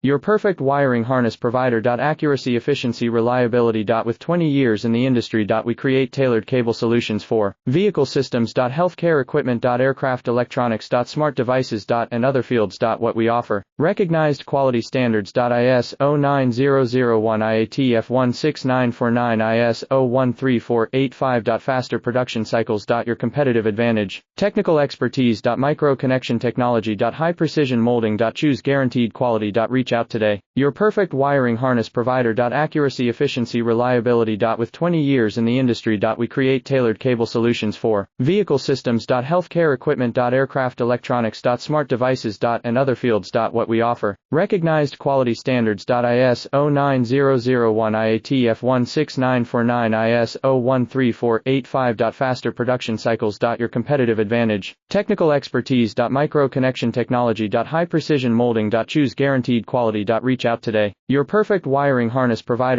Your perfect wiring harness provider. Accuracy, efficiency, reliability. With 20 years in the industry. We create tailored cable solutions for vehicle systems. Healthcare equipment. Aircraft electronics. Smart devices. And other fields. What we offer. Recognized quality standards. ISO 9001 IATF 16949 ISO 13485. Faster production cycles. Your competitive advantage. Technical expertise. Micro connection technology. High precision molding. Choose guaranteed quality. Reach out today. Your perfect wiring harness provider. Accuracy, efficiency, reliability. With 20 years in the industry. We create tailored cable solutions for vehicle systems. Healthcare equipment. Aircraft electronics. Smart devices. And other fields. What we offer. Recognized quality standards. ISO 9001 IATF 16949 ISO 13485. Faster production cycles. Your competitive advantage. Technical expertise. Micro connection technology. High precision molding. Choose guaranteed quality. Reach out today. Your perfect wiring harness provider.